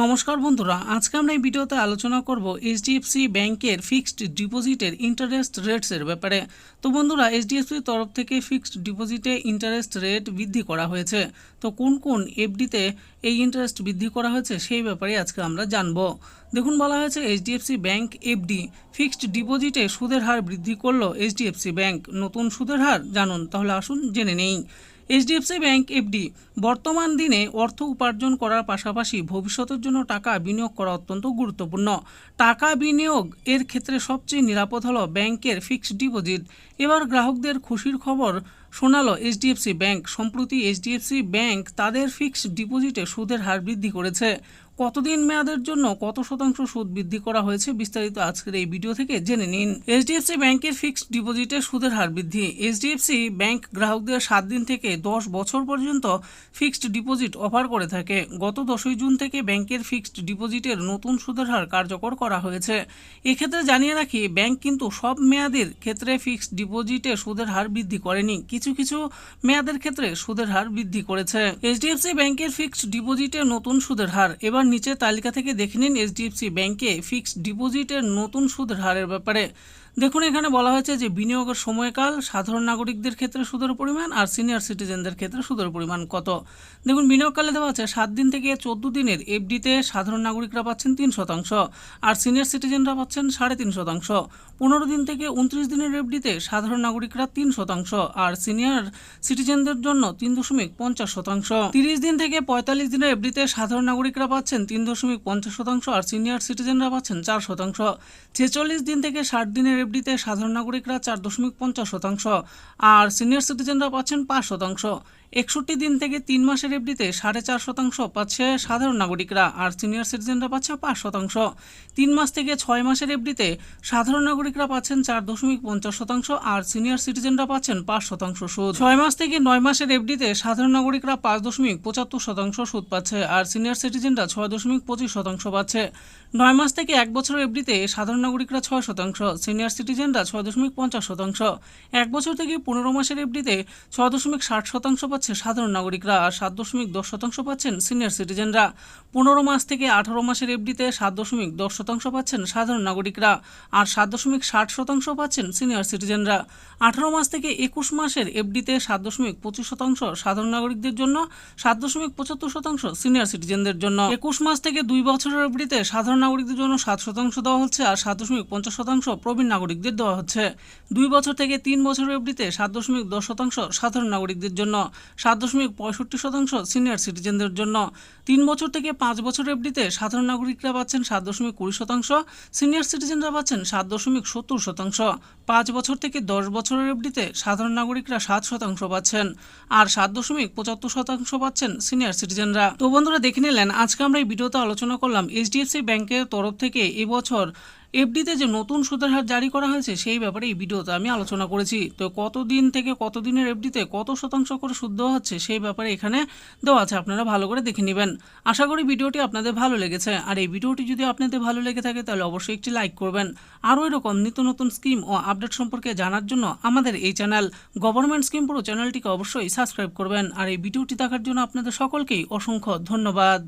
নমস্কার বন্ধুরা, আজকে আমরা এই ভিডিওতে আলোচনা করব এইচডিএফসি ব্যাংকের ফিক্সড ডিপোজিটের ইন্টারেস্ট রেটসের ব্যাপারে। তো বন্ধুরা, এইচডিএফসির তরফ থেকে ফিক্সড ডিপোজিটে ইন্টারেস্ট রেট বৃদ্ধি করা হয়েছে। তো কোন কোন এফডিতে এই ইন্টারেস্ট বৃদ্ধি করা হয়েছে সেই ব্যাপারে আজকে আমরা জানব। দেখুন, বলা হয়েছে এইচডিএফসি ব্যাংক এফডি ফিক্সড ডিপোজিটে সুদের হার বৃদ্ধি করলো এইচডিএফসি ব্যাংক। নতুন সুদের হার জানুন, তাহলে আসুন জেনে নেই। এইচডিএফসি ব্যাংক এফডি বর্তমান দিনে অর্থ উপার্জন করার পাশাপাশি ভবিষ্যতের জন্য টাকা বিনিয়োগ করা অত্যন্ত গুরুত্বপূর্ণ। টাকা বিনিয়োগ এর ক্ষেত্রে সবচেয়ে নিরাপদ হলো ব্যাংকের ফিক্সড ডিপোজিট। এবার গ্রাহকদের খুশির খবর শোনালো এইচডিএফসি ব্যাংক। সম্প্রতি এইচডিএফসি ব্যাংক তাদের ফিক্সড ডিপোজিটে সুদের হার বৃদ্ধি করেছে। কতদিন মেয়াদের জন্য কত শতাংশ সুদ বৃদ্ধি করা হয়েছে বিস্তারিত আজকের এই ভিডিও থেকে জেনে নিন। এইচডিএফসি ব্যাংকের ফিক্সড ডিপোজিটে সুদের হার বৃদ্ধি। এইচডিএফসি ব্যাংক গ্রাহকদের 7 দিন থেকে 10 বছর পর্যন্ত ফিক্সড ডিপোজিট অফার করে থাকে। গত 10 জুন থেকে ব্যাংকের ফিক্সড ডিপোজিটের নতুন সুদের হার কার্যকর করা হয়েছে। এক্ষেত্রে জানিয়ে রাখি, ব্যাংক কিন্তু সব মেয়াদের ক্ষেত্রে ফিক্সড ডিপোজিটে সুদের হার বৃদ্ধি করেনি, কিছু কিছু মেয়াদের ক্ষেত্রে সুদের হার বৃদ্ধি করেছে। এইচডিএফসি ব্যাংকের ফিক্সড ডিপোজিটে নতুন সুদের হার। এবার নিচে তালিকা থেকে দেখে নিন এইচডিএফসি ব্যাংকে ফিক্সড ডিপোজিটের নতুন সুদের হারের ব্যাপারে। দেখুন, এখানে বলা হয়েছে যে বিনিয়োগের সময়কাল, সাধারণ নাগরিকদের ক্ষেত্রে সুদের পরিমাণ আর সিনিয়র সিটিজেনদের ক্ষেত্রে সুদের পরিমাণ কত। দেখুন, বিনিয়োগকালে দেওয়া আছে 7 দিন থেকে 14 দিনের এফডিতে সাধারণ নাগরিকরা পাচ্ছেন 3% আর সিনিয়র সিটিজেনরা পাচ্ছেন 3.5%। 15 দিন থেকে 29 দিনের এফডিতে সাধারণ নাগরিকরা 3% আর সিনিয়র সিটিজেনদের জন্য 3.50%। 30 দিন থেকে 45 দিনের এফডিতে সাধারণ নাগরিকরা পাচ্ছেন 3.50% আর সিনিয়র সিটিজেনরা পাচ্ছেন 4%। 46 দিন থেকে 60 দিনের এফডিতে সাধারণ নাগরিকরা 4.50% আর সিনিয়র সিটিজেনরা পাচ্ছেন 5%। 61 দিন থেকে 3 মাসের এফডিতে 4.5% পাচ্ছে সাধারণ নাগরিকরা আর সিনিয়র সিটিজেনরা পাচ্ছে 5%। 3 মাস থেকে 6 মাসের এফডিতে সাধারণ নাগরিকরা পাচ্ছেন 4.50% আর সিনিয়র সিটিজেনরা পাচ্ছেন 5% সুদ। 6 মাস থেকে 9 মাসের এফডিতে সাধারণ নাগরিকরা 5.75% সুদ পাচ্ছে আর সিনিয়র সিটিজেনরা 6.25% পাচ্ছে। 9 মাস থেকে 1 বছর এফডিতে সাধারণ নাগরিকরা 6%, সিনিয়র সিটিজেনরা 6.50%। 1 বছর থেকে 15 মাসের এফডিতে 6.60% পাচ্ছে সাধারণ নাগরিকরা আর 7.10% পাচ্ছেন সিনিয়র সিটিজেনরা। 15 মাস থেকে 18 মাসের এফডিতে 7.10% পাচ্ছেন সাধারণ নাগরিকরা আর 7.60% পাচ্ছেন সিনিয়র সিটিজেনরা। 18 মাস থেকে 21 মাসের এফডিতে 7.25% সাধারণ নাগরিকদের জন্য, 7.75% সিনিয়র সিটিজেনদের জন্য। 21 মাস থেকে 2 বছরের এফডিতে সাধারণ নাগরিকদের জন্য 7% দেওয়া হচ্ছে আর 7.50% প্রবীণ নাগরিকদের দেওয়া হচ্ছে। 2 বছর থেকে 3 বছরের এফডিতে 7.10% সাধারণ নাগরিকদের জন্য, 7.65% সিনিয়র সিটিজেনদের জন্য। 3 বছর থেকে 5 বছর এফডিতে সাধারণ নাগরিকরা পাচ্ছেন 7.20%, সিনিয়র সিটিজেনরা পাচ্ছেন 7.70%। 5 বছর থেকে 10 বছরের এফডিতে সাধারণ নাগরিকরা 7% পাচ্ছেন আর 7.75% পাচ্ছেন সিনিয়র সিটিজেনরা। তো বন্ধুরা, দেখে নিলেন আজকে আমরা এই ভিডিওতে আলোচনা করলাম এইচডিএফসি ব্যাংকের তরফ থেকে এবছর এফডিতে যে নতুন সুদের হার জারি করা হয়েছে সেই ব্যাপারে এই ভিডিওতে আমি আলোচনা করেছি। তো কতদিন থেকে কতদিনের এফডিতে কত শতাংশ করে সুদ দেওয়া হচ্ছে সেই ব্যাপারে এখানে দেওয়া আছে, আপনারা ভালো করে দেখে নেবেন। আশা করি ভিডিওটি আপনাদের ভালো লেগেছে। আর এই ভিডিওটি যদি আপনাদের ভালো লেগে থাকে তাহলে অবশ্যই একটি লাইক করবেন। আরও এরকম নিত্য নতুন স্কিম ও আপডেট সম্পর্কে জানার জন্য আমাদের এই চ্যানেল গভর্নমেন্ট স্কিম পুরো চ্যানেলটিকে অবশ্যই সাবস্ক্রাইব করবেন। আর এই ভিডিওটি দেখার জন্য আপনাদের সকলকেই অসংখ্য ধন্যবাদ।